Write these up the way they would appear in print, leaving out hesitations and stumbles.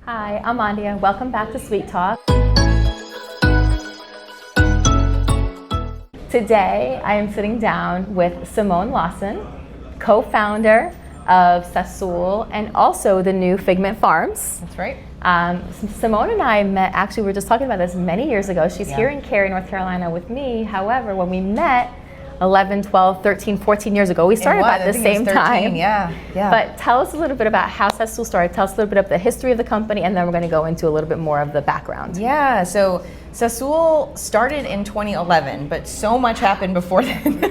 Hi, I'm Andia. Welcome back to Sweet Talk. Today, I am sitting down with Simone Lawson, co-founder of Sassool and also the new Figment Farms. That's right. Simone and I met, actually we were just talking about this many years ago. She's here in Cary, North Carolina with me. However, when we met 11, 12, 13, 14 years ago, we started about the same time. Yeah. But tell us a little bit about how Sassool started. Tell us a little bit of the history of the company, and then we're going to go into a little bit more of the background. Yeah, so Sassool started in 2011, but so much happened before then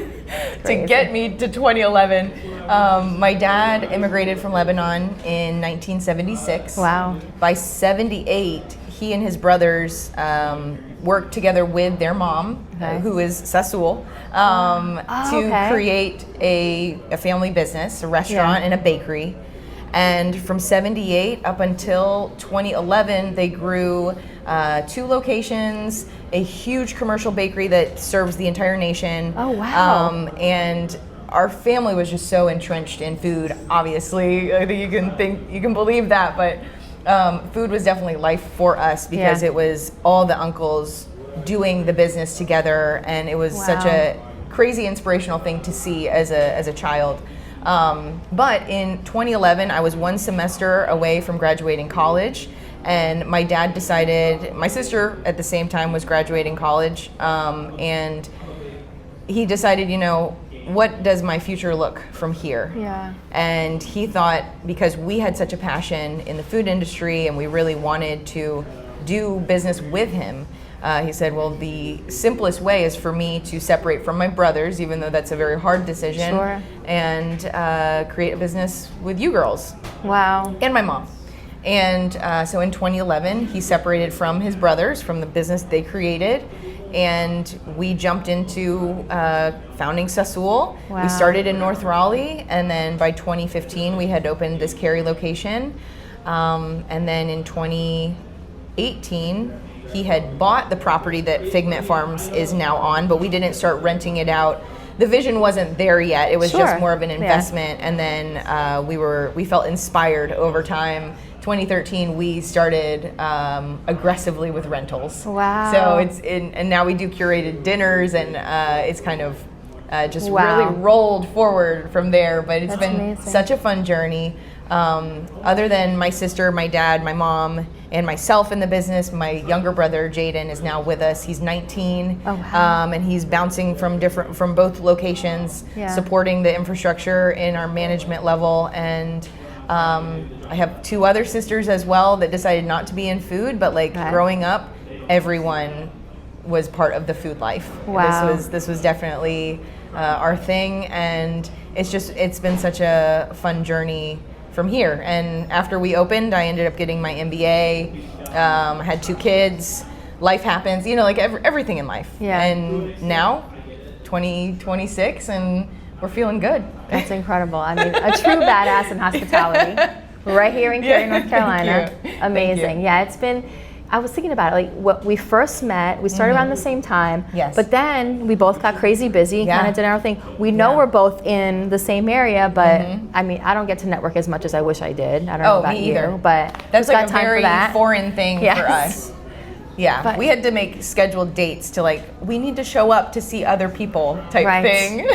to get me to 2011. My dad immigrated from Lebanon in 1976. Wow. By 78, he and his brothers worked together with their mom, who is Sassool, to create a family business, a restaurant and a bakery. And from 78 up until 2011, they grew 2 locations, a huge commercial bakery that serves the entire nation. Oh, wow. And our family was just so entrenched in food, obviously. I think you can believe that, but food was definitely life for us because it was all the uncles doing the business together, and it was such a crazy inspirational thing to see as a child. But in 2011, I was 1 semester away from graduating college, and my dad decided, my sister at the same time was graduating college, and he decided, what does my future look from here? Yeah. And he thought, because we had such a passion in the food industry and we really wanted to do business with him, he said, well, the simplest way is for me to separate from my brothers, even though that's a very hard decision, and create a business with you girls. Wow. And my mom. And so in 2011, he separated from his brothers, from the business they created, and we jumped into founding Sassool. Wow. We started in North Raleigh, and then by 2015, we had opened this Cary location. And then in 2018, he had bought the property that Figment Farms is now on, but we didn't start renting it out. The vision wasn't there yet. It was just more of an investment. And then we felt inspired over time. 2013, we started aggressively with rentals. Wow. So and now we do curated dinners, and it's kind of just really rolled forward from there. But it's been such a fun journey. Other than my sister, my dad, my mom, and myself in the business, my younger brother Jaden is now with us. He's 19, and he's bouncing from both locations, supporting the infrastructure in our management level. And I have 2 other sisters as well that decided not to be in food, but growing up, everyone was part of the food life. Wow. This was definitely our thing, and it's been such a fun journey from here. And after we opened, I ended up getting my MBA. I had 2 kids. Life happens, everything in life. Yeah. And now, 2026, and we're feeling good. That's incredible. I mean, a true badass in hospitality, right here in Cary, North Carolina. Amazing. Yeah, it's been. I was thinking about it, when we first met, we started around the same time, but then we both got crazy busy and kind of did our thing. We know we're both in the same area, but I mean, I don't get to network as much as I wish I did. I don't know about me either. you, but that's got a time very for that. foreign thing for us. Yeah, but we had to make scheduled dates to we need to show up to see other people type thing.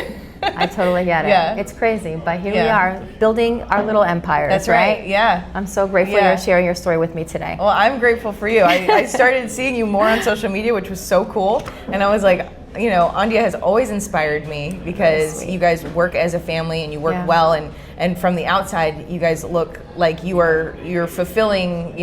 I totally get it. Yeah. It's crazy, but here we are building our little empires. That's right. Yeah. I'm so grateful you're sharing your story with me today. Well, I'm grateful for you. I started seeing you more on social media, which was so cool. And I was like, Andia has always inspired me because you guys work as a family and you work well. And from the outside, you guys look like you're fulfilling,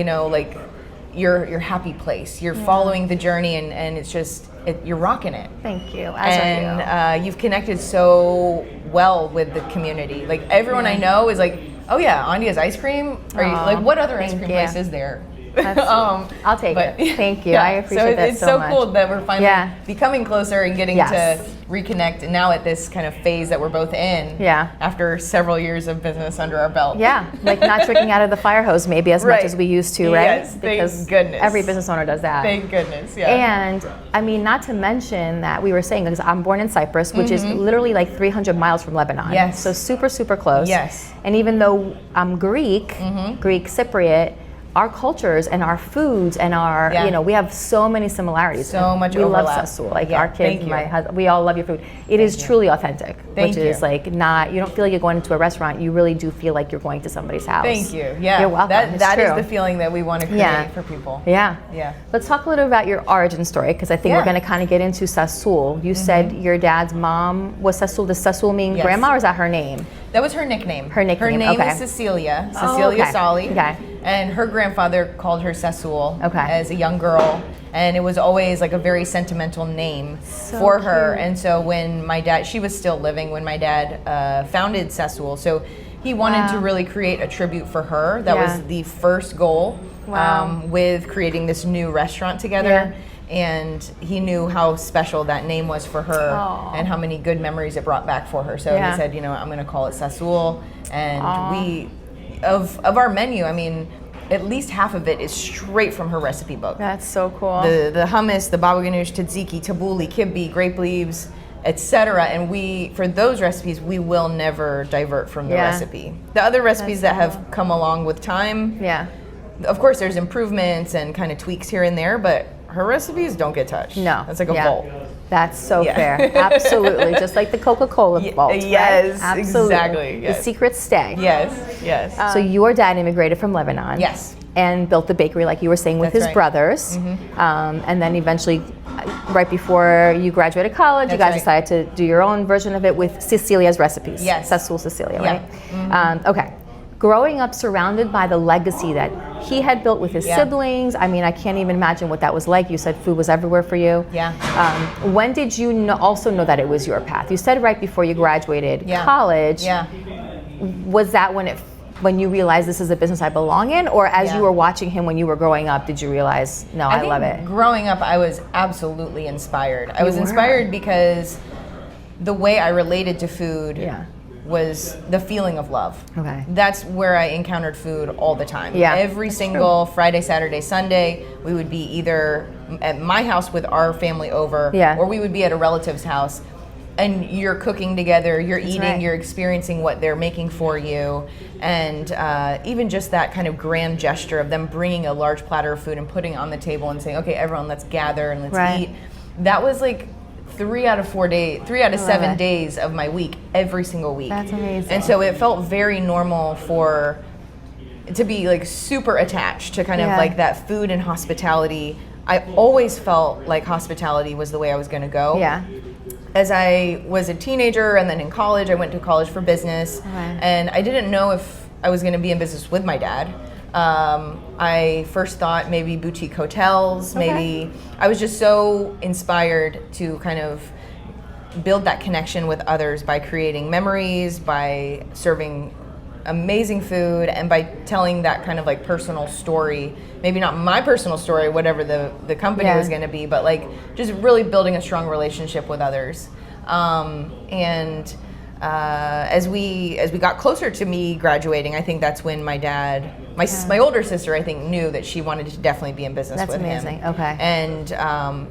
your happy place. You're following the journey, and it's just, you're rocking it. Thank you. And you've connected so well with the community. Everyone I know is like, oh yeah, Andia's ice cream. Are you what other ice cream place is there? I'll take it. Thank you. I appreciate that it's so much. It's so cool that we're finally becoming closer and getting to reconnect, and now at this kind of phase that we're both in. After several years of business under our belt. Not drinking out of the fire hose maybe as much as we used to, right? Yes, because thank goodness. Every business owner does that. Thank goodness, And I mean, not to mention that we were saying, because I'm born in Cyprus, which is literally 300 miles from Lebanon. So super, super close. And even though I'm Greek, Greek Cypriot, our cultures and our foods and our, you know, we have so many similarities. So much we overlap. We love Sassool. Like our kids, my husband, we all love your food. It is truly authentic, which is like not, you don't feel like you're going into a restaurant. You really do feel like you're going to somebody's house. Thank you. Yeah. You're welcome. That is the feeling that we want to create for people. Yeah. Yeah. Let's talk a little about your origin story, because I think we're going to kind of get into Sassool. You said your dad's mom was Sassool. Does Sassool mean grandma, or is that her name? That was her nickname. Her nickname. Her name is Cecilia. Cecilia Saleh. Okay. And her grandfather called her Sassool as a young girl. And it was always like a very sentimental name for her. And so when my dad, she was still living when my dad founded Sassool. So he wanted to really create a tribute for her. That was the first goal with creating this new restaurant together. And he knew how special that name was for her and how many good memories it brought back for her. So he said, you know, I'm going to call it Sassool. And we, of our menu, I mean, at least half of it is straight from her recipe book. That's so cool. The hummus, the baba ganoush, tzatziki, tabbouleh, kibbe, grape leaves, etc. And we, for those recipes, we will never divert from the recipe. The other recipes that have come along with time, of course there's improvements and kind of tweaks here and there, but her recipes don't get touched. No. That's like a vault. That's so fair. Absolutely. Just like the Coca-Cola vault. Yes, right? Absolutely. Exactly. Yes. The secrets stay. Yes, yes. So your dad immigrated from Lebanon. Yes. And built the bakery, like you were saying, with his brothers. And then eventually, right before you graduated college, you guys decided to do your own version of it with Cecilia's recipes. Yes. Sassool Cecilia, right? Okay. Growing up surrounded by the legacy that he had built with his siblings, I mean, I can't even imagine what that was like. You said food was everywhere for you. Yeah. When did you also know that it was your path? You said right before you graduated college. Yeah. Was that when you realized this is a business I belong in, or as you were watching him when you were growing up, did you realize, no, I love it? Growing up, I was absolutely inspired. I was inspired because the way I related to food was the feeling of love. Okay. That's where I encountered food all the time. Yeah. Every single Friday, Saturday, Sunday, we would be either at my house with our family over, or we would be at a relative's house. And you're cooking together, you're eating, you're experiencing what they're making for you. And even just that kind of grand gesture of them bringing a large platter of food and putting it on the table and saying, okay, everyone, let's gather and let's eat. That was like 3 out of 7 days of my week, every single week. That's amazing. And so it felt very normal to be like super attached to kind of like that food and hospitality. I always felt like hospitality was the way I was going to go. Yeah. As I was a teenager and then in college, I went to college for business, and I didn't know if I was going to be in business with my dad. I first thought maybe boutique hotels, maybe. I was just so inspired to kind of build that connection with others by creating memories, by serving amazing food, and by telling that kind of like personal story. Maybe not my personal story, whatever the company was going to be, but like just really building a strong relationship with others. As we got closer to me graduating, I think that's when my dad, my older sister, I think, knew that she wanted to definitely be in business with him. That's amazing. Okay. And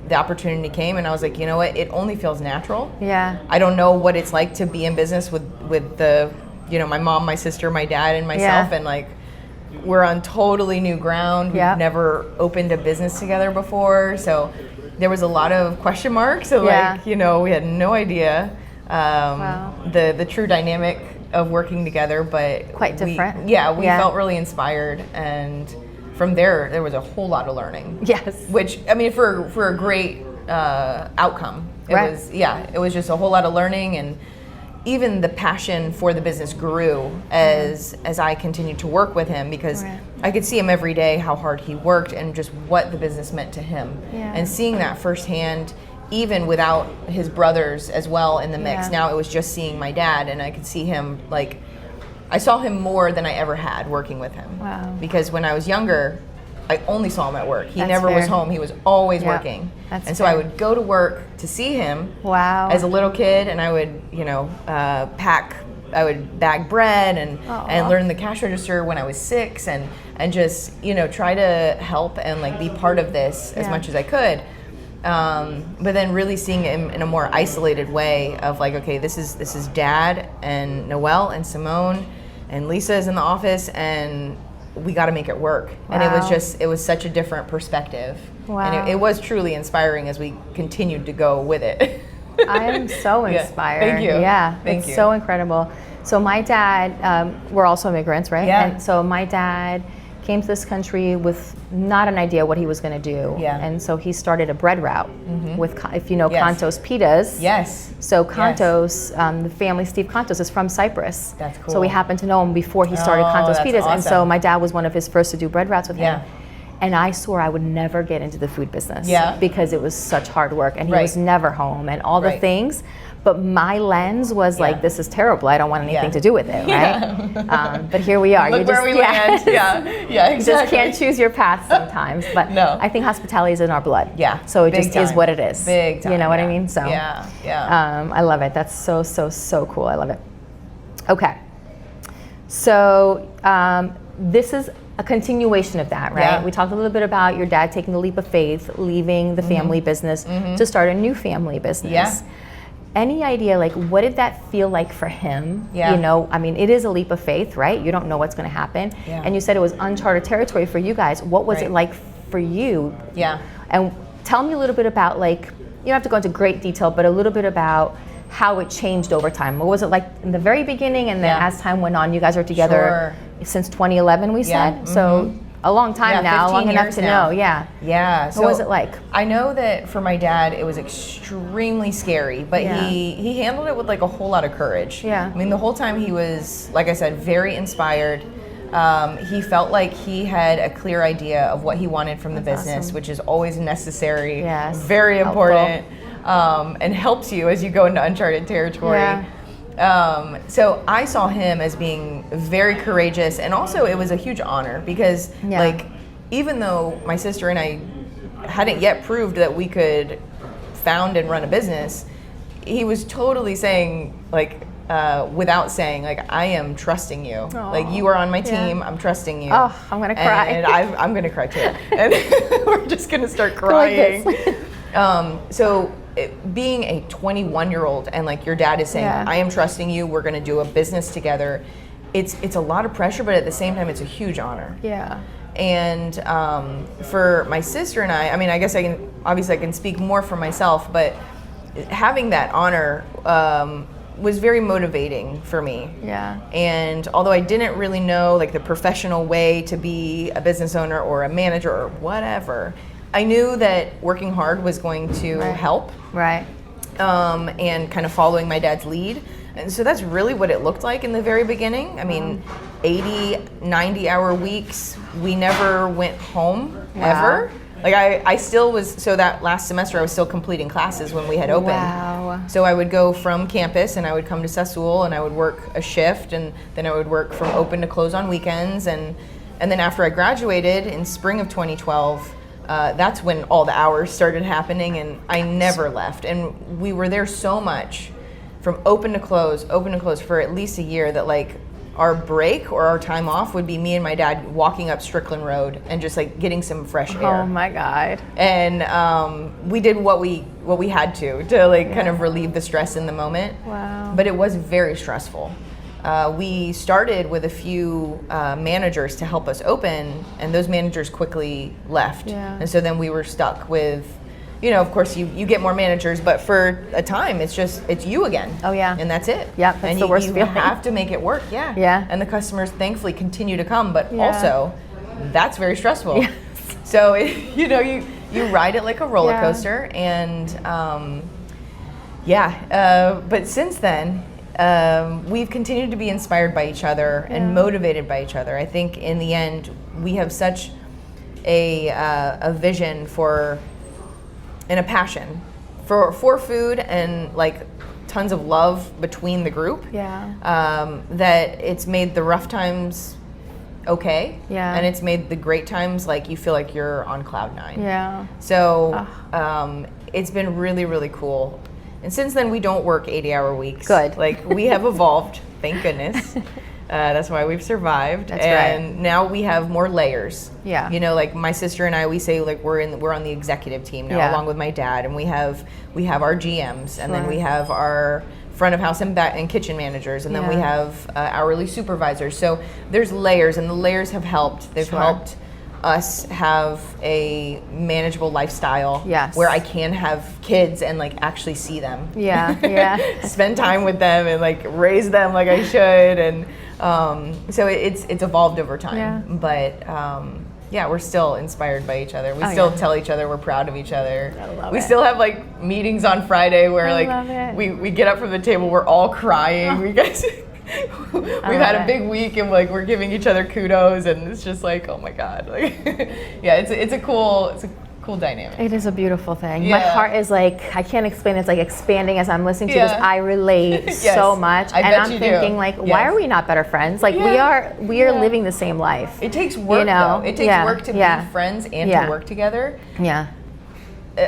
the opportunity came, and I was like, you know what? It only feels natural. Yeah. I don't know what it's like to be in business with the, you know, my mom, my sister, my dad, and myself, and like we're on totally new ground. We've never opened a business together before, so there was a lot of question marks. So like, you know, we had no idea. The true dynamic of working together, but quite different. We felt really inspired, and from there was a whole lot of learning. Yes. Which, I mean, for a great outcome. It was just a whole lot of learning, and even the passion for the business grew as I continued to work with him, because I could see him every day, how hard he worked and just what the business meant to him. And seeing that firsthand, even without his brothers as well in the mix. Now it was just seeing my dad, and I could see him, like, I saw him more than I ever had working with him. Wow. Because when I was younger, I only saw him at work. He never was home. He was always working. And so I would go to work to see him as a little kid, and I would, you know, I would bag bread and learn the cash register when I was 6, and just, you know, try to help and like be part of this as much as I could. But then really seeing him in a more isolated way of like, okay, this is Dad and Noelle and Simone and Lisa is in the office, and we got to make it work. Wow. And it was such a different perspective. Wow. And it was truly inspiring as we continued to go with it. I am so inspired. Thank you. Yeah, Thank it's you. so incredible. So my dad, we're also immigrants, right? Yeah. And so my dad came to this country with not an idea what he was going to do. Yeah. And so he started a bread route with, if you know, Yes. Kantos pitas. Yes. So Kantos, the family, Steve Kantos, is from Cyprus. That's cool. So we happened to know him before he started Kantos that's pitas. And so awesome. my dad was one of his first to do bread routes with Yeah. him. And I swore I would never get into the food business Yeah. because it was such hard work and he Right. was never home and all the Right. things. But my lens was like, this is terrible. I don't want anything Yeah. to do with it, right? But here we are. Look where we land. Yeah, yeah, exactly. You just can't choose your path sometimes. But No. I think hospitality is in our blood. Yeah, So it big just is time. what it is. Big time. You know what I yeah. mean? So yeah. I love it. That's so, so, so cool. I love it. Okay. So this is a continuation of that, right? Yeah. We talked a little bit about your dad taking the leap of faith, leaving the family business to start a new family business. Yeah. Any idea, like, what did that feel like for him? Yeah. You know, I mean, it is a leap of faith, right? You don't know what's going to happen. Yeah. And you said it was uncharted territory for you guys. What was Right. it like for you? Yeah. And tell me a little bit about, like, you don't have to go into great detail, but a little bit about how it changed over time. What was it like in the very beginning, and then Yeah. as time went on, you guys are together since 2011, we Yeah. said? So a long time Yeah, now, 15 long enough years to now. know, yeah. Yeah. What was it like? I know that for my dad, it was extremely scary, but Yeah. he handled it with like a whole lot of courage. Yeah. I mean, the whole time he was, like I said, very inspired. He felt like he had a clear idea of what he wanted from the That's business, awesome. which is always necessary, Yes. very Helpful. important, and helps you as you go into uncharted territory. Yeah. So I saw him as being very courageous, and also it was a huge honor because, Yeah. like, even though my sister and I hadn't yet proved that we could found and run a business, he was totally saying, like, without saying, like, I am trusting you. Aw. Like, you are on my Yeah. team. I'm trusting you. Oh, I'm gonna cry. And I'm gonna cry too. And we're just gonna start Go like crying. this. So being a 21-year-old and like your dad is saying, Yeah. I am trusting you. We're gonna do a business together. It's a lot of pressure, but at the same time, it's a huge honor. Yeah. And for my sister and I mean, I guess I can speak more for myself, but having that honor was very motivating for me. Yeah. And although I didn't really know like the professional way to be a business owner or a manager or whatever, I knew that working hard was going to Right. help. Right. And kind of following my dad's lead. And so that's really what it looked like in the very beginning. I mean, 80, 90-hour weeks. We never went home, ever. Like I still was, so that last semester I was still completing classes when we had opened. Wow. So I would go from campus and I would come to Sassool and I would work a shift, and then I would work from open to close on weekends. And then after I graduated in spring of 2012, that's when all the hours started happening, and I never left. And we were there so much from open to close for at least a year that like our break or our time off would be me and my dad walking up Strickland Road and just like getting some fresh air. Oh my God. And we did what we had to like kind of relieve the stress in the moment. Wow. But it was very stressful. We started with a few managers to help us open, and those managers quickly left. Yeah. And so then we were stuck with, you know, of course you get more managers, but for a time it's you again. Oh, yeah. And that's it. Yep, that's and the worst you feeling. have to make it work. Yeah. Yeah. And the customers thankfully continue to come, but Yeah. also that's very stressful. Yes. So you know, you ride it like a roller Yeah. coaster, and but since then we've continued to be inspired by each other and motivated by each other. I think in the end we have such a vision for and a passion for food, and like tons of love between the group. Yeah. That it's made the rough times okay. Yeah. And it's made the great times like you feel like you're on cloud nine. Yeah. So it's been really, really cool. And since then, we don't work 80-hour weeks. Good. Like, we have evolved, thank goodness. That's why we've survived. That's and right. now we have more layers. Yeah. You know, like my sister and I, we say like we're on the executive team now, Yeah. along with my dad, and we have our GMs, and then Sure. we have our front of house and back and kitchen managers, and then we have hourly supervisors. So there's layers, and the layers have helped. They've helped us have a manageable lifestyle where I can have kids and like actually see them. Spend time with them and like raise them like I should, and so it's evolved over time. But we're still inspired by each other. We still tell each other we're proud of each other. We still have like meetings on Friday where like we get up from the table, we're all crying. We guys we've had a big week, and like we're giving each other kudos, and it's just like, oh my God, like it's a cool dynamic. It is a beautiful thing. My heart is like, I can't explain it. It's like expanding as I'm listening to this. I relate so much, and I'm thinking like, why are we not better friends? Like we are living the same life. It takes work, though. It takes work to be friends and to work together.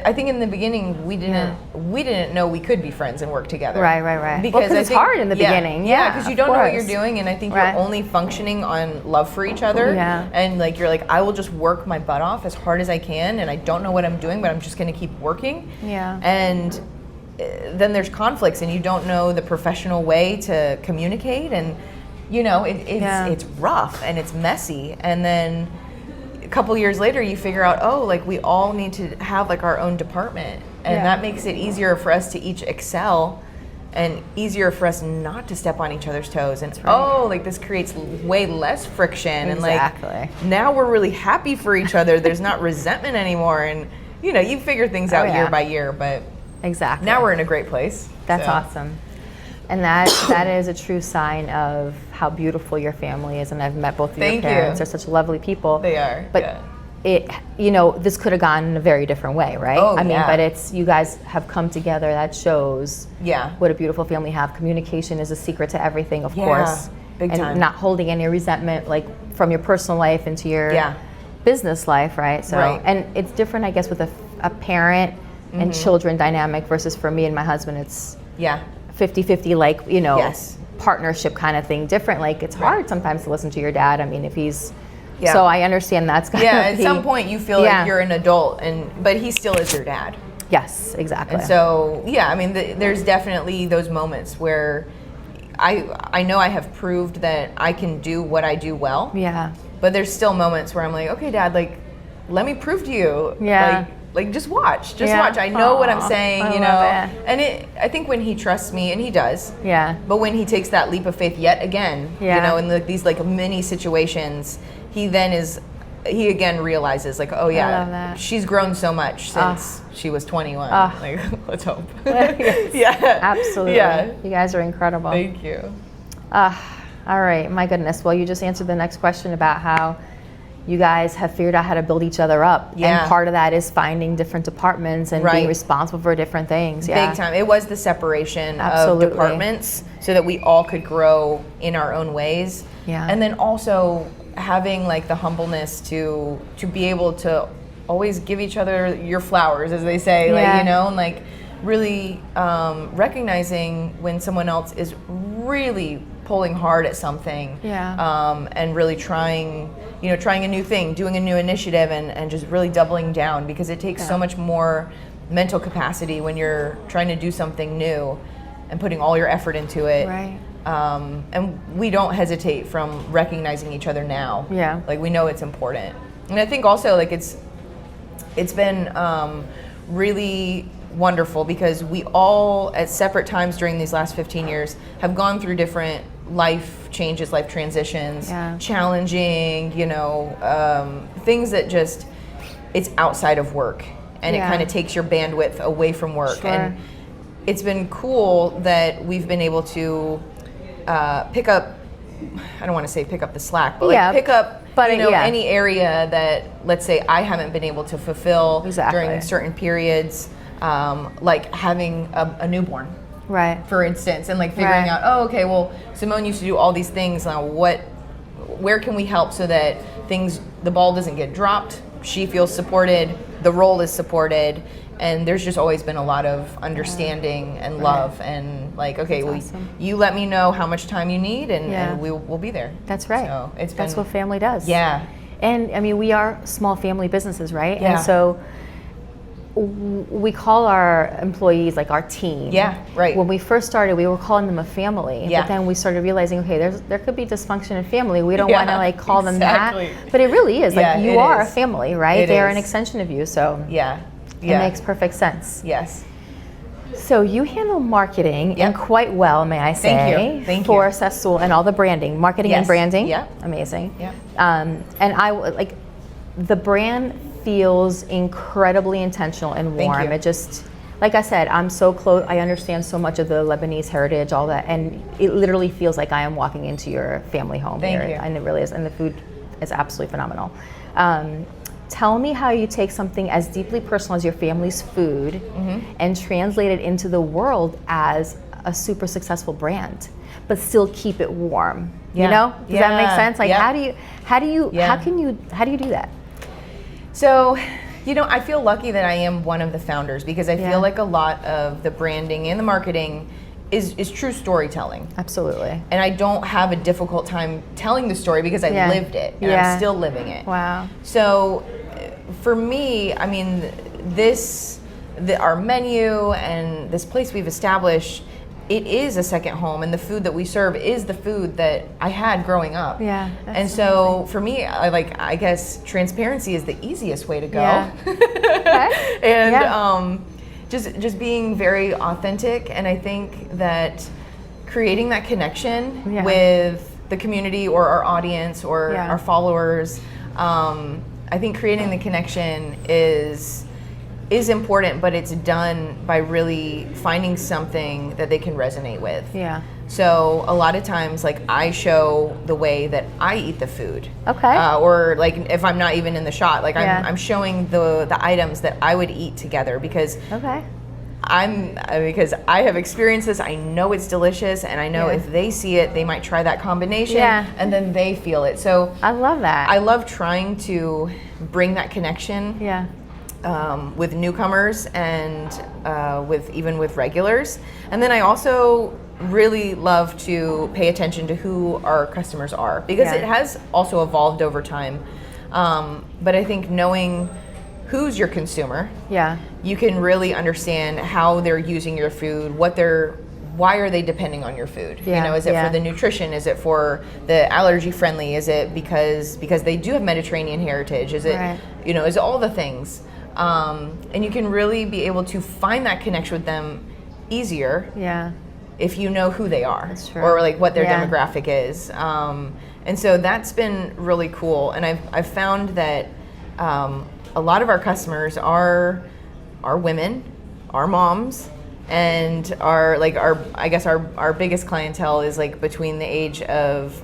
I think in the beginning we didn't know we could be friends and work together. Right. Because it's hard in the beginning. Because you don't know what you're doing, and I think you're only functioning on love for each other. And like you're like, I will just work my butt off as hard as I can, and I don't know what I'm doing, but I'm just going to keep working. And then there's conflicts, and you don't know the professional way to communicate, and it's rough and it's messy, and then couple years later you figure out, oh, like we all need to have like our own department, and that makes it easier for us to each excel and easier for us not to step on each other's toes, and like this creates way less friction, and like now we're really happy for each other. There's not resentment anymore, and you figure things out year by year, but now we're in a great place. That's awesome. And that is a true sign of how beautiful your family is. And I've met both of your parents. They're such lovely people. They are. But this could have gone in a very different way, right? I mean, but it's, you guys have come together. That shows what a beautiful family you have. Communication is a secret to everything, of course. Big time. And not holding any resentment, like from your personal life into your business life, right? So, and it's different, I guess, with a parent and children dynamic versus for me and my husband, it's 50-50, like, partnership kind of thing. Different, like it's hard sometimes to listen to your dad. I mean, if he's, so I understand that's kind of at some point you feel like you're an adult, but he still is your dad. Yes, exactly. And so, I mean, there's definitely those moments where I know I have proved that I can do what I do well. But there's still moments where I'm like, okay, Dad, like, let me prove to you. Like just watch. Watch. I know what I'm saying, And I think when he trusts me, and he does. But when he takes that leap of faith yet again, in these like mini situations, he again realizes like, oh she's grown so much since she was 21. Like, let's hope. Absolutely. You guys are incredible. Thank you. All right, my goodness. Well, you just answered the next question about how you guys have figured out how to build each other up. And part of that is finding different departments and being responsible for different things. Big time. It was the separation of departments so that we all could grow in our own ways. And then also having like the humbleness to be able to always give each other your flowers, as they say, like, and like really recognizing when someone else is really pulling hard at something, and really trying a new thing, doing a new initiative, and just really doubling down, because it takes so much more mental capacity when you're trying to do something new and putting all your effort into it. And we don't hesitate from recognizing each other now. Like we know it's important. And I think also like it's been really wonderful, because we all at separate times during these last 15 years have gone through different life changes, life transitions, challenging, things that just, it's outside of work, and it kind of takes your bandwidth away from work. And it's been cool that we've been able to pick up, I don't want to say pick up the slack, but like pick up any area that, let's say, I haven't been able to fulfill during certain periods, like having a newborn. For instance, and like figuring out, oh, okay, well, Simone used to do all these things. Now, where can we help so that the ball doesn't get dropped? She feels supported, the role is supported, and there's just always been a lot of understanding and love, and like, okay, you let me know how much time you need, and we'll be there. That's right. So that's what family does. Yeah. And I mean, we are small family businesses, right? And so we call our employees like our team. Yeah, right. When we first started, we were calling them a family. Yeah. But then we started realizing, okay, there could be dysfunction in family. We don't want to like call them that. But it really is. Like you are a family, right? They're an extension of you. So it makes perfect sense. Yes. So you handle marketing and quite well, may I say, for Sassool and all the branding, marketing and branding. Yeah. Amazing. Yeah. And I like the brand feels incredibly intentional and warm. It just, like I said, I'm so close. I understand so much of the Lebanese heritage, all that, and it literally feels like I am walking into your family home here. And it really is. And the food is absolutely phenomenal. Tell me how you take something as deeply personal as your family's food and translate it into the world as a super successful brand, but still keep it warm. You know? Does that make sense? Like how do you do that? So, you know, I feel lucky that I am one of the founders because I feel like a lot of the branding and the marketing is true storytelling. Absolutely. And I don't have a difficult time telling the story because I lived it and I'm still living it. Wow. So for me, I mean, our menu and this place we've established, it is a second home, and the food that we serve is the food that I had growing up. Yeah. And so amazing. For me, I guess transparency is the easiest way to go. Yeah. Okay. And just being very authentic, and I think that creating that connection with the community or our audience or our followers, I think creating the connection is important, but it's done by really finding something that they can resonate with. Yeah. So a lot of times, like, I show the way that I eat the food. Okay. Or like if I'm not even in the shot, like I'm showing the items that I would eat together because because I have experienced this. I know it's delicious, and I know if they see it, they might try that combination, and then they feel it. So I love that. I love trying to bring that connection. Yeah. With newcomers and with regulars. And then I also really love to pay attention to who our customers are because it has also evolved over time. But I think knowing who's your consumer, you can really understand how they're using your food, why are they depending on your food? You know, is it for the nutrition? Is it for the allergy friendly? Is it because they do have Mediterranean heritage? Is it, you know, is it all the things? And you can really be able to find that connection with them easier if you know who they are or like what their demographic is. And so that's been really cool. And I've found that a lot of our customers are women, are moms, and our biggest clientele is like between the age of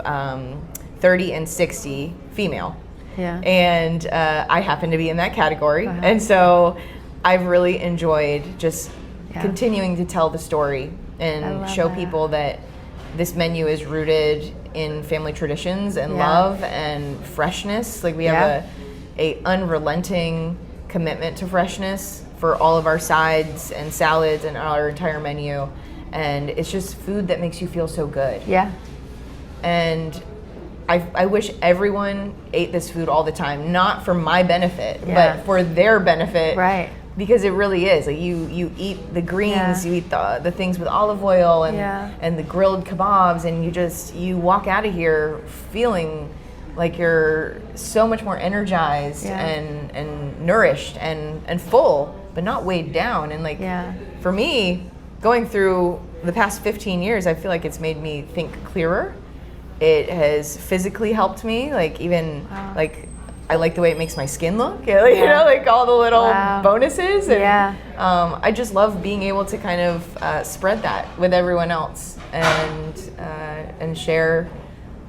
30 and 60 female. Yeah. And I happen to be in that category. And so I've really enjoyed just continuing to tell the story and show people that this menu is rooted in family traditions and love and freshness. Like we have a unrelenting commitment to freshness for all of our sides and salads and our entire menu. And it's just food that makes you feel so good. Yeah. And I wish everyone ate this food all the time, not for my benefit, but for their benefit. Right. Because it really is. Like you eat the greens, you eat the things with olive oil and the grilled kebabs, and you walk out of here feeling like you're so much more energized and nourished and full, but not weighed down. And like for me, going through the past 15 years, I feel like it's made me think clearer. It has physically helped me, like even like I like the way it makes my skin look, you know, like all the little bonuses. And, I just love being able to kind of spread that with everyone else and share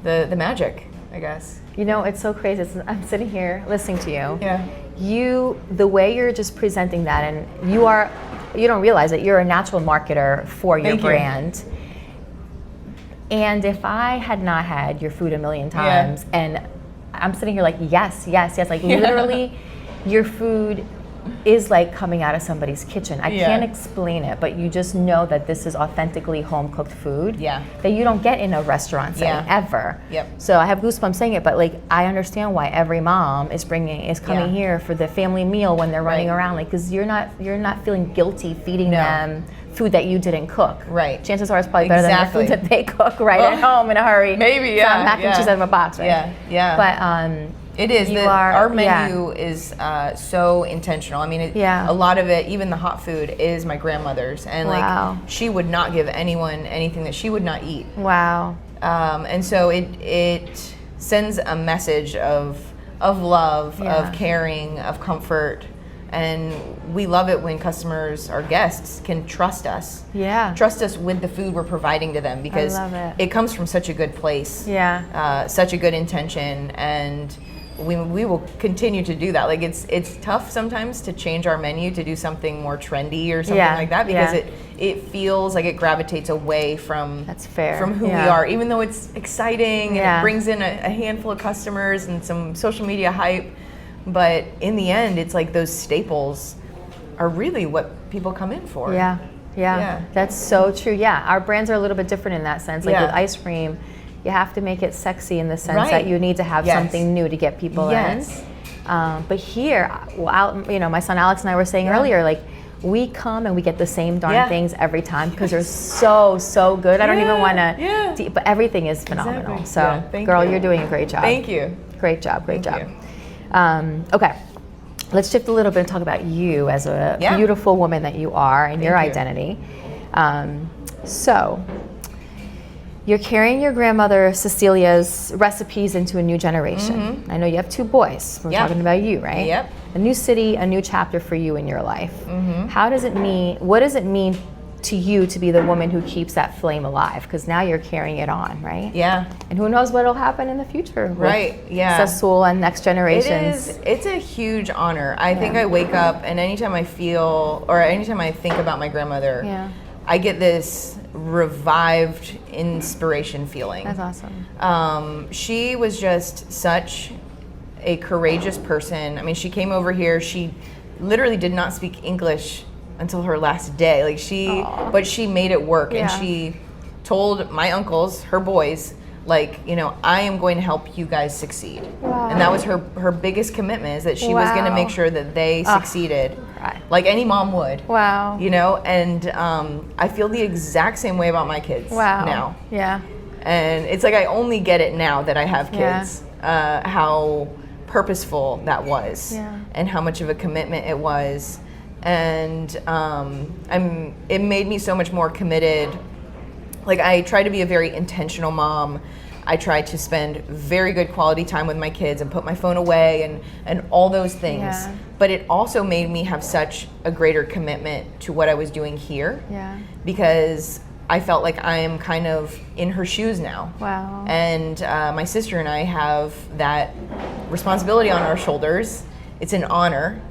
the magic, I guess. You know, it's so crazy. I'm sitting here listening to you. Yeah. The way you're just presenting that, and you don't realize that you're a natural marketer for your brand. And if I had not had your food a million times, and I'm sitting here like, yes, like literally your food, is like coming out of somebody's kitchen. I can't explain it, but you just know that this is authentically home-cooked food that you don't get in a restaurant setting ever. So I have goosebumps saying it, but like I understand why every mom is coming here for the family meal when they're running around, like, because you're not feeling guilty feeding them food that you didn't cook. Chances are it's probably better than the food that they cook at home in a hurry. Maybe, mac and cheese out of a box, right? But it is. Our menu is so intentional. I mean, a lot of it, even the hot food, is my grandmother's, and like she would not give anyone anything that she would not eat. And so it sends a message of love, of caring, of comfort. And we love it when customers, our guests, can trust us. Trust us with the food we're providing to them, because it comes from such a good place. Such a good intention, and we will continue to do that. Like it's tough sometimes to change our menu to do something more trendy or something like that, because it feels like it gravitates away from who we are, even though it's exciting and it brings in a handful of customers and some social media hype. But in the end, it's like those staples are really what people come in for. That's so true. Our brands are a little bit different in that sense. Like with ice cream, you have to make it sexy in the sense that you need to have something new to get people in. But here, my son Alex and I were saying earlier, like, we come and we get the same darn things every time because they're so good. I don't even want to, but everything is phenomenal. So, girl, you're doing a great job. Thank you. Great job. Okay, let's shift a little bit and talk about you as a beautiful woman that you are and your identity. So, you're carrying your grandmother Cecilia's recipes into a new generation. I know you have 2 boys. We're talking about you, right? A new city, a new chapter for you in your life. What does it mean to you to be the woman who keeps that flame alive? Because now you're carrying it on, right? And who knows what'll happen in the future with Sassool and next generations. It's a huge honor. I think I wake up and anytime I think about my grandmother, I get this revived inspiration feeling. That's awesome. She was just such a courageous person. I mean, she came over here, she literally did not speak English until her last day. Like but she made it work, and she told my uncles, her boys, like, I am going to help you guys succeed. And that was her biggest commitment, is that she was going to make sure that they succeeded, like any mom would. And I feel the exact same way about my kids now. And it's like I only get it now that I have kids, how purposeful that was, and how much of a commitment it was. And it made me so much more committed. Like, I try to be a very intentional mom. I try to spend very good quality time with my kids and put my phone away and all those things. But it also made me have such a greater commitment to what I was doing here. Because I felt like I am kind of in her shoes now. And my sister and I have that responsibility on our shoulders. It's an honor.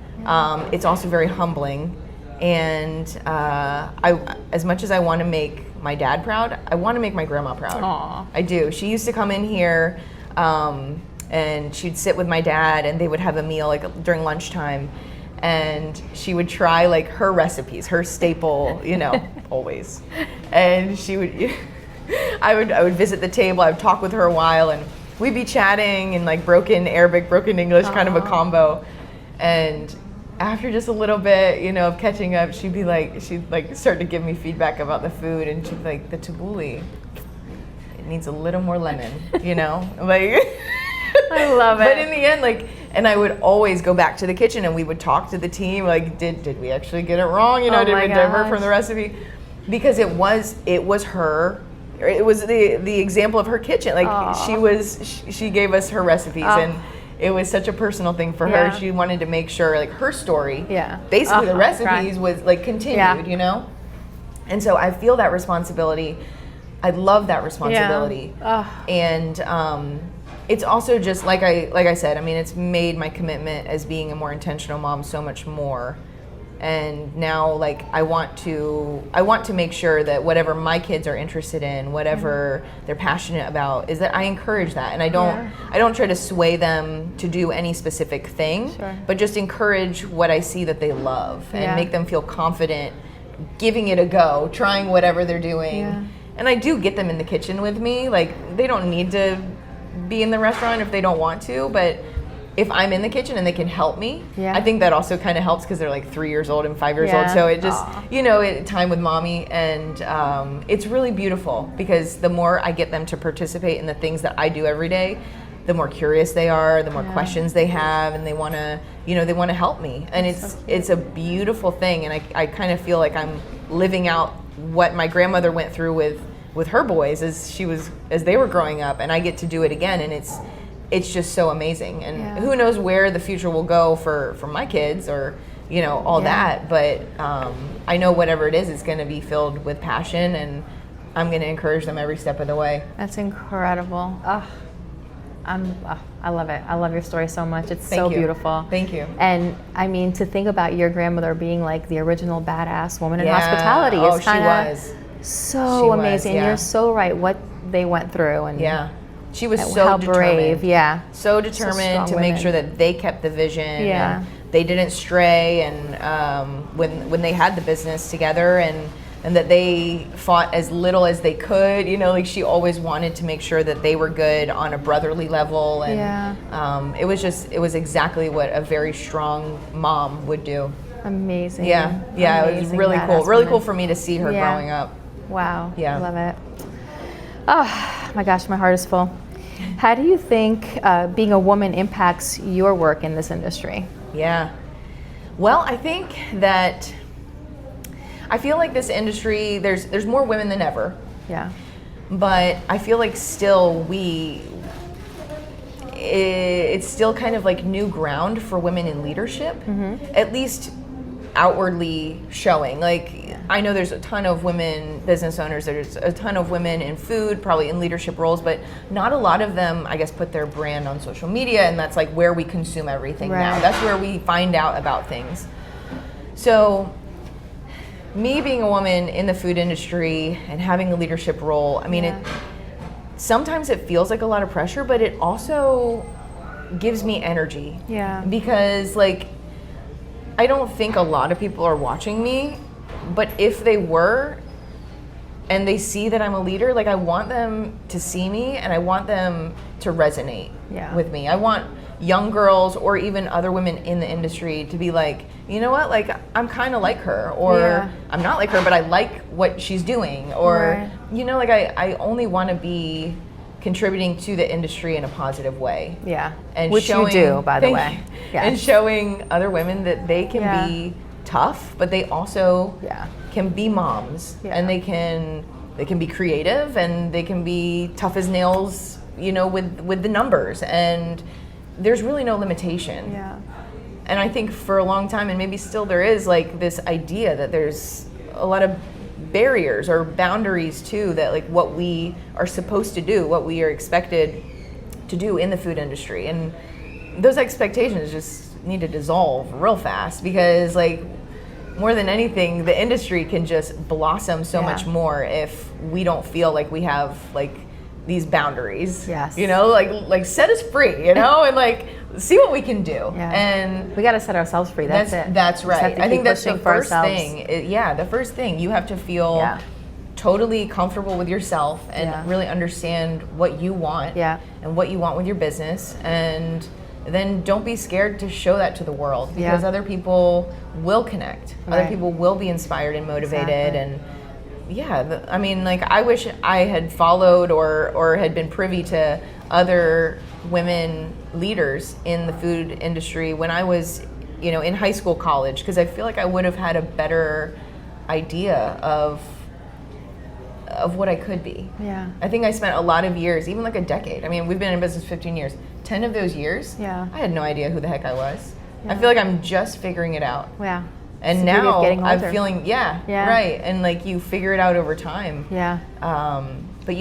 It's also very humbling, and as much as I want to make my dad proud, I want to make my grandma proud. I do. She used to come in here, and she'd sit with my dad, and they would have a meal like during lunchtime, and she would try like her recipes, her staple, always. And she would, I would visit the table. I would talk with her a while, and we'd be chatting in like broken Arabic, broken English, kind of a combo, and after just a little bit, of catching up, she'd start to give me feedback about the food, and she'd be like, the tabbouleh, it needs a little more lemon, like. I love it. But in the end, and I would always go back to the kitchen and we would talk to the team, like, did we actually get it wrong? Did we divert from the recipe? Because it was her. It was the example of her kitchen. Like, she gave us her recipes, and it was such a personal thing for her. She wanted to make sure, like, her story, basically the recipes was like continued, And so I feel that responsibility. I love that responsibility. And it's also just like I said, I mean, it's made my commitment as being a more intentional mom so much more And now, like, I want to make sure that whatever my kids are interested in, whatever they're passionate about, is that I encourage that. And I don't try to sway them to do any specific thing, but just encourage what I see that they love and make them feel confident giving it a go, trying whatever they're doing. And I do get them in the kitchen with me. Like, they don't need to be in the restaurant if they don't want to, but if I'm in the kitchen and they can help me, I think that also kind of helps, because they're like 3 years old and 5 years old. So it just, time with mommy. And it's really beautiful, because the more I get them to participate in the things that I do every day, the more curious they are, the more questions they have, and they want to, they want to help me. And it's a beautiful thing. And I kind of feel like I'm living out what my grandmother went through with her boys as they were growing up, and I get to do it again. And it's just so amazing. And who knows where the future will go for my kids, or all that, but I know whatever it is, it's going to be filled with passion, and I'm going to encourage them every step of the way. That's incredible. I love it. I love your story so much. It's Thank so you. beautiful. Thank you. And I mean, to think about your grandmother being like the original badass woman in hospitality is kind of so amazing. Yeah. You're so right. What they went through, and she was so brave. So determined to make sure that they kept the vision. And they didn't stray. And when they had the business together, and that they fought as little as they could, like, she always wanted to make sure that they were good on a brotherly level. And it was exactly what a very strong mom would do. Amazing. Yeah, it was really cool. Really cool for me to see her growing up. Wow. Yeah. I love it. Oh my gosh, my heart is full. How do you think being a woman impacts your work in this industry? Yeah. Well, I think that I feel like this industry, there's more women than ever. Yeah. But I feel like still it's still kind of like new ground for women in leadership, at least outwardly showing. Like, I know there's a ton of women business owners, there's a ton of women in food, probably in leadership roles, but not a lot of them, I guess, put their brand on social media, and that's like where we consume everything now. That's where we find out about things. So me being a woman in the food industry and having a leadership role, I mean, sometimes it feels like a lot of pressure, but it also gives me energy. Yeah. Because, like, I don't think a lot of people are watching me, but if they were, and they see that I'm a leader, like, I want them to see me, and I want them to resonate with me. I want young girls, or even other women in the industry, to be like, you know what, like, I'm kind of like her, or I'm not like her, but I like what she's doing, or like, I only want to be contributing to the industry in a positive way. Yeah, and which you do, by the way. And showing other women that they can be tough, but they also can be moms, and they can be creative, and they can be tough as nails, with the numbers, and there's really no limitation. Yeah. And I think for a long time, and maybe still there is, like, this idea that there's a lot of barriers or boundaries too, that, like, what we are supposed to do, what we are expected to do in the food industry. And those expectations just need to dissolve real fast, because, like, more than anything, the industry can just blossom so much more if we don't feel like we have, like, these boundaries. Yes. Like set us free, and like, see what we can do. Yeah. And we got to set ourselves free. That's it. That's right. I think that's the first thing. The first thing, you have to feel totally comfortable with yourself, and really understand what you want, and what you want with your business, and then don't be scared to show that to the world, because other people will connect. Other people will be inspired and motivated. And I mean, like, I wish I had followed or had been privy to other women leaders in the food industry when I was, in high school, college, because I feel like I would have had a better idea of what I could be. Yeah. I think I spent a lot of years, even like a decade. I mean, we've been in business 15 years. 10 of those years, I had no idea who the heck I was. I feel like I'm just figuring it out. Yeah. And now I'm feeling, right. And, like, you figure it out over time. Yeah. But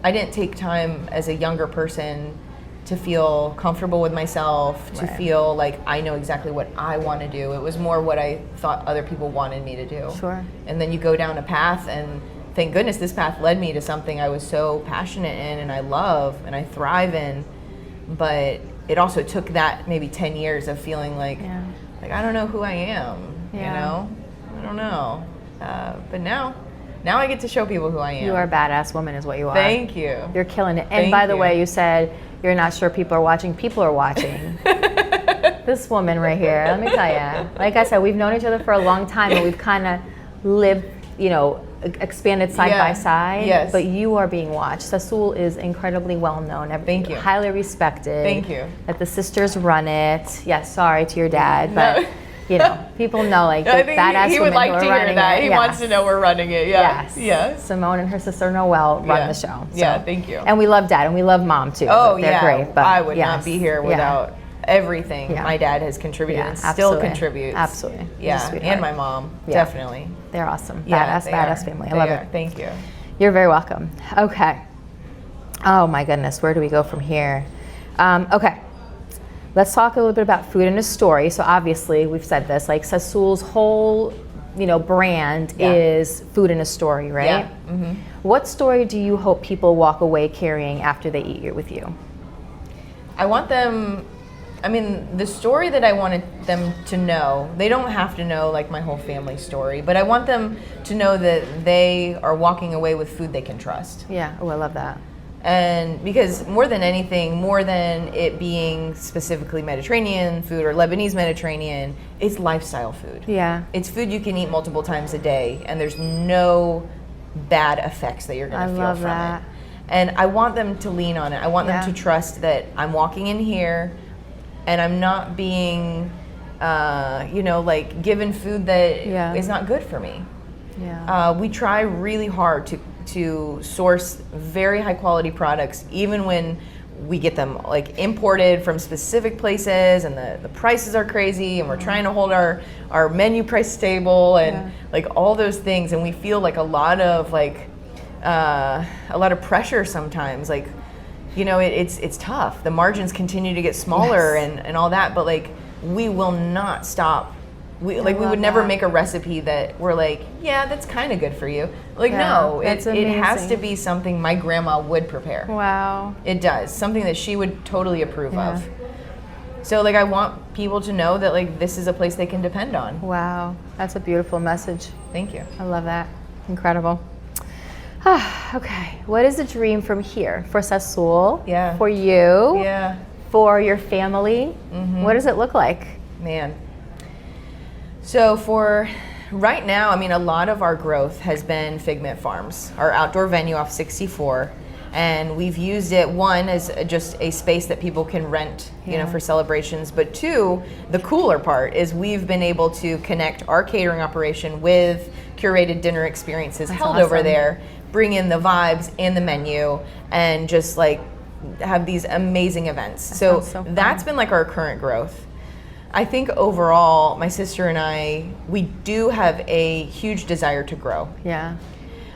I didn't take time as a younger person to feel comfortable with myself, to feel like I know exactly what I want to do. It was more what I thought other people wanted me to do. Sure. And then you go down a path, and thank goodness this path led me to something I was so passionate in and I love and I thrive in. But it also took that maybe 10 years of feeling like I don't know who I am, you know? I don't know. But now I get to show people who I am. You are a badass woman is what you are. Thank you. You're killing it. And by the way, you said you're not sure people are watching. People are watching. This woman right here, let me tell you. Like I said, we've known each other for a long time, and we've kind of lived, expanded side by side. Yes. But you are being watched. Sassool is incredibly well known. Thank you. Highly respected. Thank you. That the sisters run it. Yes, sorry to your dad, but people know the badass he women would like who are to hear running that. it. He wants to know we're running it. Yeah. Yes. Simone and her sister Noelle run the show. So. Thank you. And we love Dad, and we love Mom too. Oh, they're great. But I would not be here without everything my dad has contributed and still contributes. Absolutely. Yeah, and my mom, definitely. They're awesome. Badass family. I love it. Thank you. You're very welcome. Okay. Oh my goodness, where do we go from here? Okay. Let's talk a little bit about food and a story. So obviously, we've said this, like Sassool's whole, brand is food and a story, right? Yeah. Mm-hmm. What story do you hope people walk away carrying after they eat with you? I want them, the story that I wanted them to know, they don't have to know like my whole family story, but I want them to know that they are walking away with food they can trust. Yeah. Oh, I love that. And because more than anything, more than it being specifically Mediterranean food or Lebanese Mediterranean, it's lifestyle food. Yeah. It's food you can eat multiple times a day, and there's no bad effects that you're going to feel from it. And I want them to lean on it. I want them to trust that I'm walking in here and I'm not being, given food that is not good for me. Yeah. We try really hard to source very high quality products, even when we get them like imported from specific places and the prices are crazy, and we're trying to hold our menu price stable and like all those things, and we feel like a lot of pressure sometimes, like it's tough. The margins continue to get smaller and all that, but like we will not stop. We would never make a recipe that we're like, yeah, that's kind of good for you. Like, no, it has to be something my grandma would prepare. Wow. It does. Something that she would totally approve of. So like I want people to know that like this is a place they can depend on. Wow. That's a beautiful message. Thank you. I love that. Incredible. Okay. What is the dream from here for Sassool? Yeah. For you? Yeah. For your family? Mm-hmm. What does it look like? Man. So for right now, a lot of our growth has been Figment Farms, our outdoor venue off 64. And we've used it, one, as just a space that people can rent, for celebrations. But two, the cooler part is we've been able to connect our catering operation with curated dinner experiences held over there, bring in the vibes and the menu, and just like have these amazing events. So that's been like our current growth. I think overall, my sister and I, we do have a huge desire to grow. Yeah.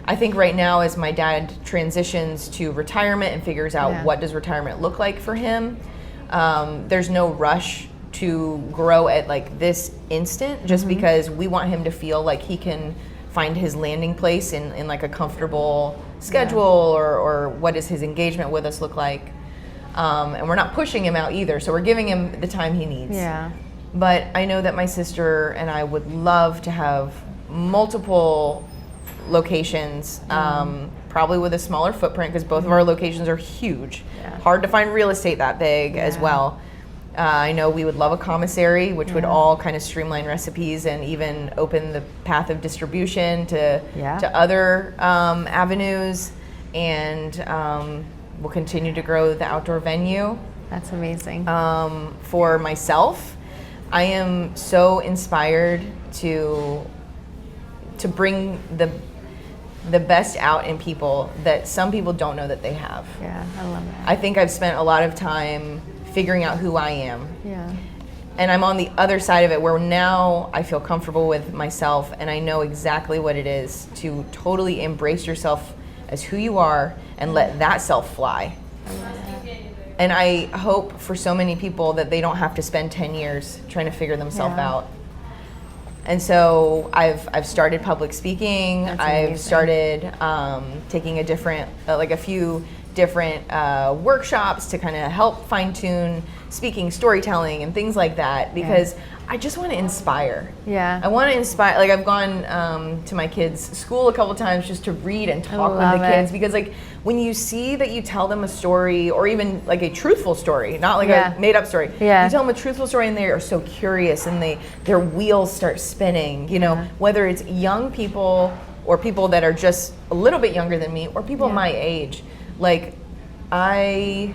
I think right now, as my dad transitions to retirement and figures out what does retirement look like for him, there's no rush to grow at like this instant, just because we want him to feel like he can find his landing place in like a comfortable schedule, or what does his engagement with us look like. And we're not pushing him out either, so we're giving him the time he needs. Yeah. But I know that my sister and I would love to have multiple locations, probably with a smaller footprint, because both of our locations are huge. Yeah. Hard to find real estate that big as well. I know we would love a commissary, which would all kind of streamline recipes and even open the path of distribution to other avenues. And we'll continue to grow the outdoor venue. That's amazing. For myself, I am so inspired to bring the best out in people that some people don't know that they have. Yeah, I love that. I think I've spent a lot of time figuring out who I am. Yeah. And I'm on the other side of it, where now I feel comfortable with myself and I know exactly what it is to totally embrace yourself as who you are and let that self fly. And I hope for so many people that they don't have to spend 10 years trying to figure themselves out. And so I've started public speaking. I've started taking a few different workshops to kind of help fine-tune speaking, storytelling, and things like that, because I just want to inspire. Yeah. I want to inspire. Like, I've gone to my kids' school a couple times just to read and talk with the kids, because like when you see that you tell them a story, or even like a truthful story, not like a made-up story. You tell them a truthful story and they are so curious, and their wheels start spinning, you know, whether it's young people or people that are just a little bit younger than me, or people my age. Like, I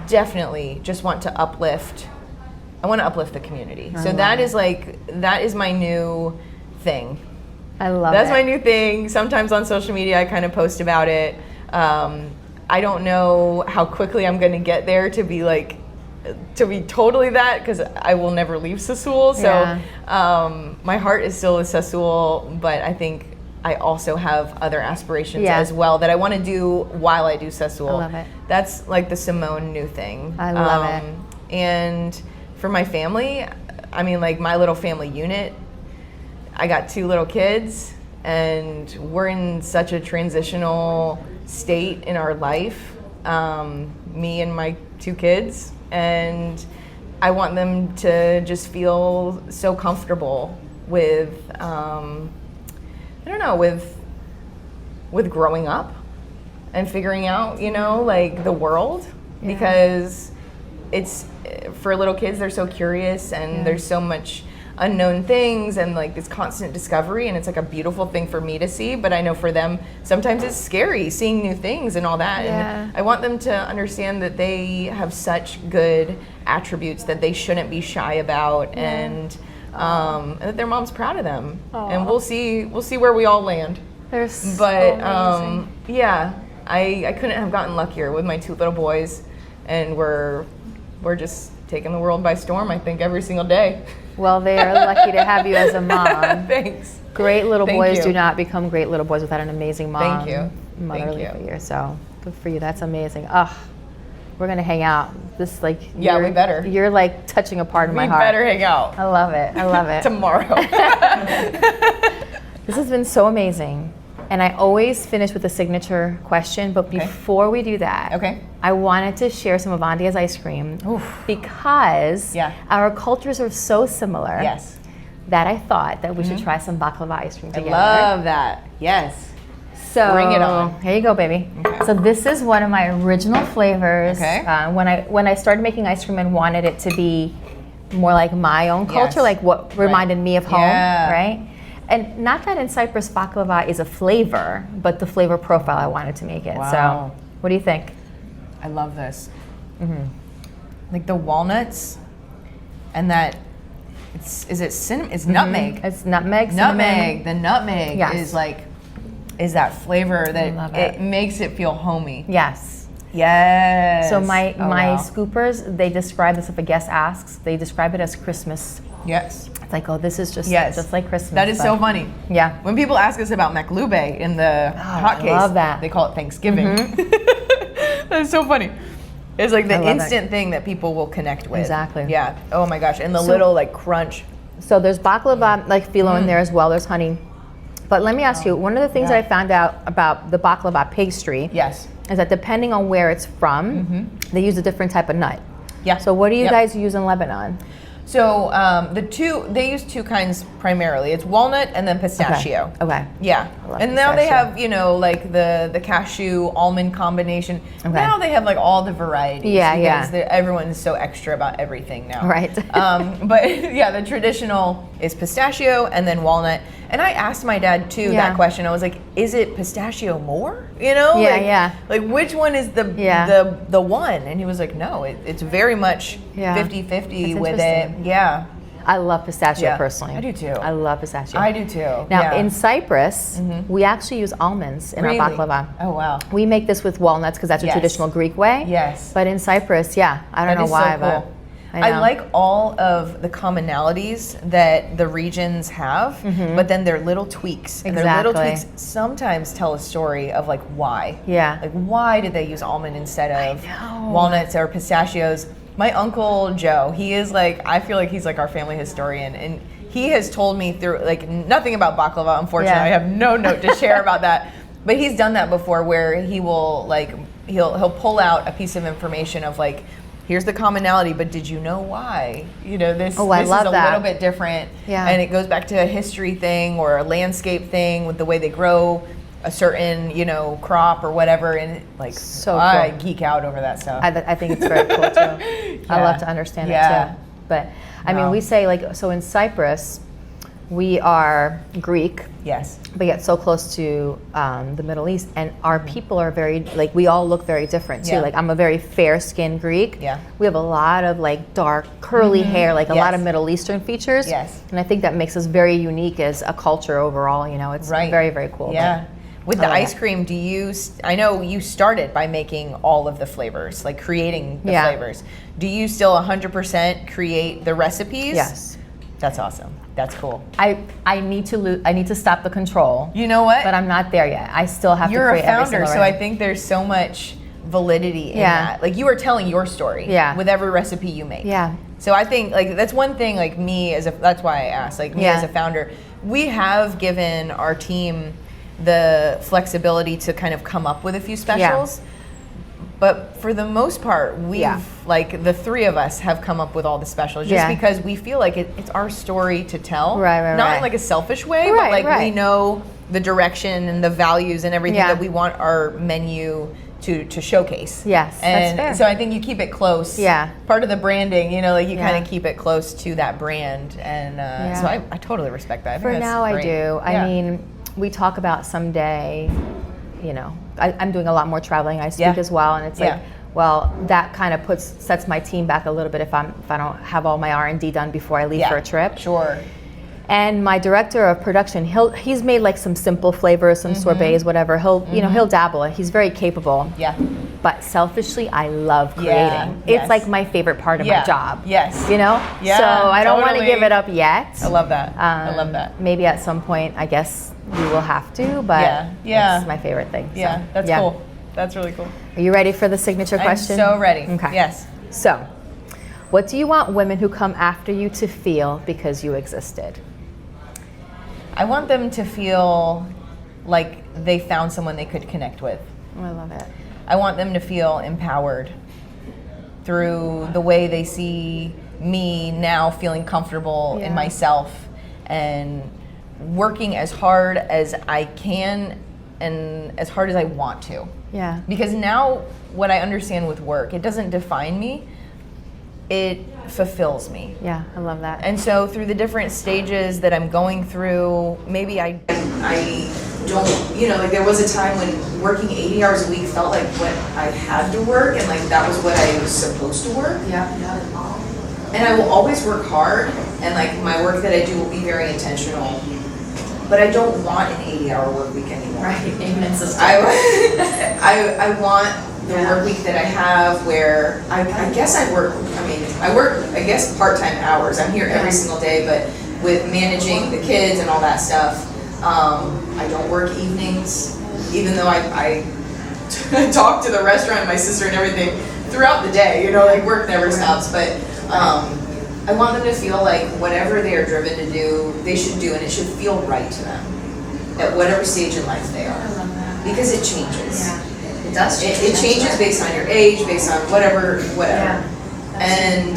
definitely just want to uplift. I want to uplift the community. So that is my new thing. I love That's my new thing. Sometimes on social media I kind of post about it. I don't know how quickly I'm going to get there to be totally that, because I will never leave Sassool. So my heart is still with Sassool, but I think I also have other aspirations as well that I want to do while I do Sassool. I love it. That's like the Simone new thing. I love it. And for my family, I mean, like my little family unit, I got 2 little kids, and we're in such a transitional state in our life, me and my 2 kids, and I want them to just feel so comfortable with, I don't know, with growing up and figuring out, you know, like the world, because it's, for little kids, they're so curious, and there's so much unknown things, and like this constant discovery, and it's like a beautiful thing for me to see, but I know for them sometimes it's scary seeing new things and all that. And I want them to understand that they have such good attributes that they shouldn't be shy about, and that their mom's proud of them. And we'll see where we all land. They're so amazing. I couldn't have gotten luckier with my 2 little boys, and we're just taking the world by storm, I think, every single day. Well, they are lucky to have you as a mom. Thanks. Great little boys do not become great little boys without an amazing mom. Thank you. Motherly figure. So good for you. That's amazing. We're gonna hang out. This we better. You're like touching a part of my heart. We better hang out. I love it. I love it. Tomorrow. This has been so amazing. And I always finish with a signature question, but before we do that, I wanted to share some of Andia's ice cream because our cultures are so similar that I thought that we should try some baklava ice cream together. I love that. Yes. So bring it on. Here you go, baby. So this is one of my original flavors. When I started making ice cream and wanted it to be more like my own culture, like what reminded me of home, right? And not that in Cyprus baklava is a flavor, but the flavor profile I wanted to make it. So what do you think? I love this. Like the walnuts and that, is it cinnamon? It's nutmeg. It's nutmeg. Nutmeg. The nutmeg is that flavor that it makes it feel homey. Yes. Yes. So my scoopers, they describe this, if a guest asks, they describe it as Christmas. Yes. It's like, oh, this is just like Christmas. That is so funny. Yeah. When people ask us about maklube in the hot case, love that. They call it Thanksgiving. That is so funny. It's like the instant thing that people will connect with. Exactly. Yeah. Oh my gosh. And the little like crunch. So there's baklava like phyllo in there as well. There's honey. But let me ask you, one of the things that I found out about the baklava pastry is that depending on where it's from, they use a different type of nut. Yeah. So what do you guys use in Lebanon? So they use 2 kinds primarily. It's walnut and then pistachio. Okay. Yeah. And now they have, you know, like the cashew almond combination. Now they have like all the varieties. Because everyone is so extra about everything now. Right. But yeah, the traditional is pistachio and then walnut. And I asked my dad too that question. I was like, is it pistachio more? You know? Like which one is the one? And he was like, no, it's very much 50-50 with it. Yeah. I love pistachio personally. I do too. I love pistachio. I do too. Now in Cyprus, we actually use almonds in our baklava. Oh wow. We make this with walnuts because that's a traditional Greek way. Yes. But in Cyprus, I don't know why, but I like all of the commonalities that the regions have, but then their little tweaks. And their little tweaks sometimes tell a story of like why. Yeah. Like why did they use almond instead of walnuts or pistachios? My Uncle Joe, he is like, I feel like he's like our family historian, and he has told me through like nothing about baklava, unfortunately. I have no note to share about that. But he's done that before where he will like he'll pull out a piece of information of like, here's the commonality, but did you know why? You know, this is a little bit different. Yeah. And it goes back to a history thing or a landscape thing with the way they grow a certain, you know, crop or whatever. And like, I geek out over that stuff. I think it's very cool too. I love to understand it too. But I mean, we say like, so in Cyprus, we are Greek. Yes. But yet so close to the Middle East, and our people are very, like, we all look very different too. Like, I'm a very fair-skinned Greek. Yeah. We have a lot of like dark curly hair, like a lot of Middle Eastern features. Yes. And I think that makes us very unique as a culture overall. You know, it's very, very cool. Yeah. With the ice cream, do you? I know you started by making all of the flavors, like creating the flavors. Do you still 100% create the recipes? Yes. That's awesome. That's cool. I need to stop the control. You know what? But I'm not there yet. I still have to create every single You're a founder, so I think there's so much validity in that. Like you are telling your story with every recipe you make. Yeah. So I think like that's one thing like me that's why I asked, like me as a founder, we have given our team the flexibility to kind of come up with a few specials. Yeah. But for the most part, we've, like, the three of us have come up with all the specials just because we feel like it's our story to tell. Not in, like, a selfish way, but, like, we know the direction and the values and everything that we want our menu to showcase. Yes, and that's fair. so I think you keep it close. Yeah. Part of the branding, you know, like, you kind of keep it close to that brand. And so I totally respect that. I think for now, great. I do. I mean, we talk about someday, you know, I'm doing a lot more traveling. I speak as well, and it's like, well, that kind of sets my team back a little bit if I don't have all my R&D done before I leave for a trip. Sure. And my director of production, he's made like some simple flavors, some sorbets, whatever. He'll dabble. He's very capable. Yeah. But selfishly, I love creating. It's like my favorite part of my job. Yes. You know? Yeah. So I don't want to give it up yet. I love that. I love that. Maybe at some point, I guess we will have to, but it's my favorite thing. So, yeah, that's cool. That's really cool. Are you ready for the signature question? I'm so ready. Okay. Yes. So, what do you want women who come after you to feel because you existed? I want them to feel like they found someone they could connect with. Oh, I love it. I want them to feel empowered through the way they see me now feeling comfortable in myself and working as hard as I can and as hard as I want to. Yeah. Because now what I understand with work, it doesn't define me, it fulfills me. Yeah, I love that. And so through the different stages that I'm going through, maybe I don't, you know, like there was a time when working 80 hours a week felt like what I had to work and like that was what I was supposed to work. Yeah. And I will always work hard and like my work that I do will be very intentional. But I don't want an 80-hour work week anymore. Right, amen, sister. I want the work week that I have where I guess I work part-time hours. I'm here every single day, but with managing the kids and all that stuff, I don't work evenings, even though I talk to the restaurant and my sister and everything throughout the day, you know, like work never stops, but I want them to feel like whatever they are driven to do, they should do, and it should feel right to them at whatever stage in life they are. Because it changes. Yeah. It does change. It changes based on your age, based on whatever. Yeah. And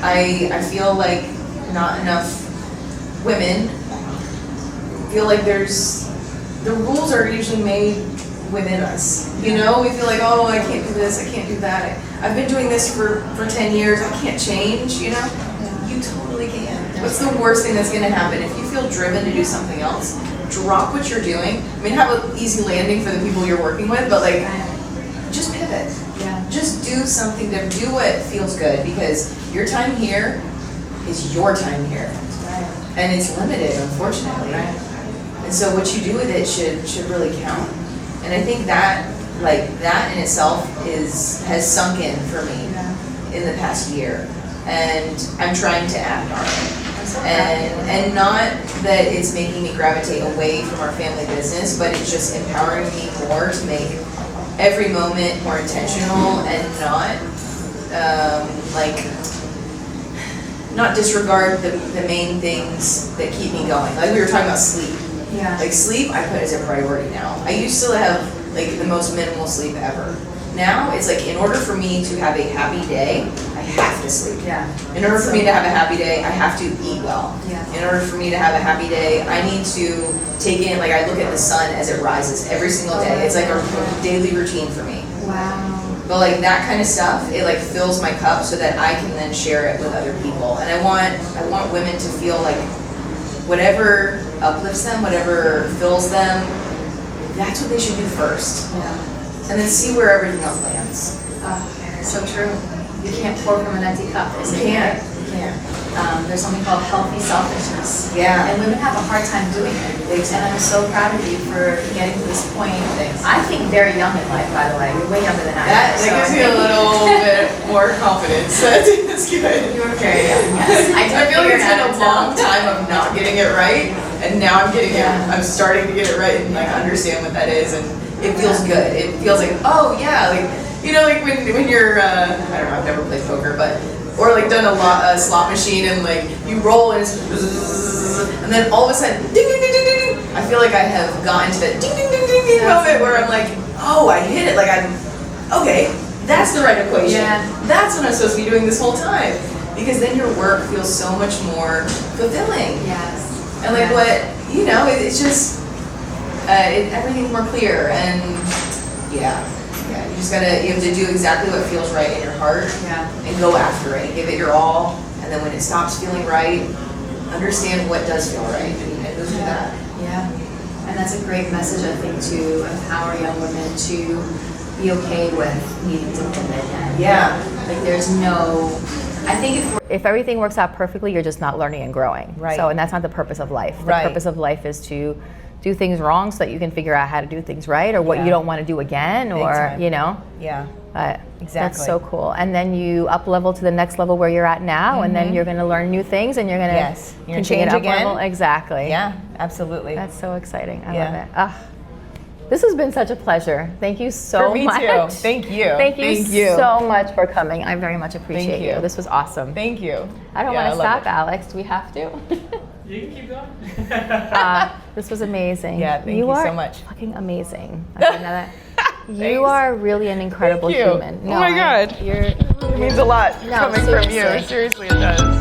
I feel like not enough women feel like the rules are usually made within us. You know, we feel like, oh, I can't do this, I can't do that. I've been doing this for 10 years, I can't change, you know? Yeah. You totally can. What's the worst thing that's gonna happen? If you feel driven to do something else, drop what you're doing. I mean, have an easy landing for the people you're working with, but like, just pivot. Yeah. Just do something to do what feels good, because your time here is your time here. Right. And it's limited, unfortunately. Right. And so what you do with it should really count. And I think that, like, that in itself has sunk in for me. Yeah. in the past year, and I'm trying to act on it. And not that it's making me gravitate away from our family business, but it's just empowering me more to make every moment more intentional and not disregard the main things that keep me going. Like we were talking about sleep. Yeah. Like sleep I put as a priority now. I used to have like the most minimal sleep ever. Now it's like in order for me to have a happy day, I have to sleep. Yeah. In order for me to have a happy day, I have to eat well. Yeah. In order for me to have a happy day, I need to take in, like I look at the sun as it rises every single day. It's like a daily routine for me. Wow. But like that kind of stuff, it like fills my cup so that I can then share it with other people. And I want women to feel like whatever uplifts them, whatever fills them, that's what they should do first. Yeah. And then see where everything else lands. So true. You can't pour from an empty cup. You can't. There's something called healthy selfishness. Yeah. And women have a hard time doing it. And I'm so proud of you for getting to this point. I think very young in life, by the way. You're way younger than I am. That gives me a little bit more confidence. That's good. You were very young, yes. I feel like it's been a long time of not getting it right, and now I'm getting it. I'm starting to get it right and like understand what that is, and it feels good. It feels like, oh yeah, like you know, like when you're I don't know, I've never played poker, but or like done a slot machine and like you roll and it's and then all of a sudden ding ding ding ding ding. I feel like I have gotten to that ding ding ding ding ding moment where I'm like, oh, I hit it. Like I'm okay. That's the right equation. Yeah. That's what I'm supposed to be doing this whole time. Because then your work feels so much more fulfilling. Yes. And like what, you know, it's just, everything's more clear. And yeah, you have to do exactly what feels right in your heart. Yeah. And go after it. Give it your all. And then when it stops feeling right, understand what does feel right. And go through that. Yeah. And that's a great message, I think, to empower young women to be okay with needing to pivot. And like there's no, I think if everything works out perfectly, you're just not learning and growing. Right. So, and that's not the purpose of life. The purpose of life is to do things wrong so that you can figure out how to do things right, or what you don't want to do again, or you know. Yeah. But exactly. That's so cool. And then you up level to the next level where you're at now, and then you're going to learn new things, and you're going to continue to up level. Exactly. Yeah, absolutely. That's so exciting. I love it. This has been such a pleasure. Thank you so much. For me too. Thank you. Thank you so much for coming. I very much appreciate you. This was awesome. Thank you. I don't want to stop, Alex. Do we have to? You can keep going. This was amazing. Yeah, thank you so much. Fucking amazing. You are really an incredible human. No, oh my God. It means a lot coming from you. Seriously, it does.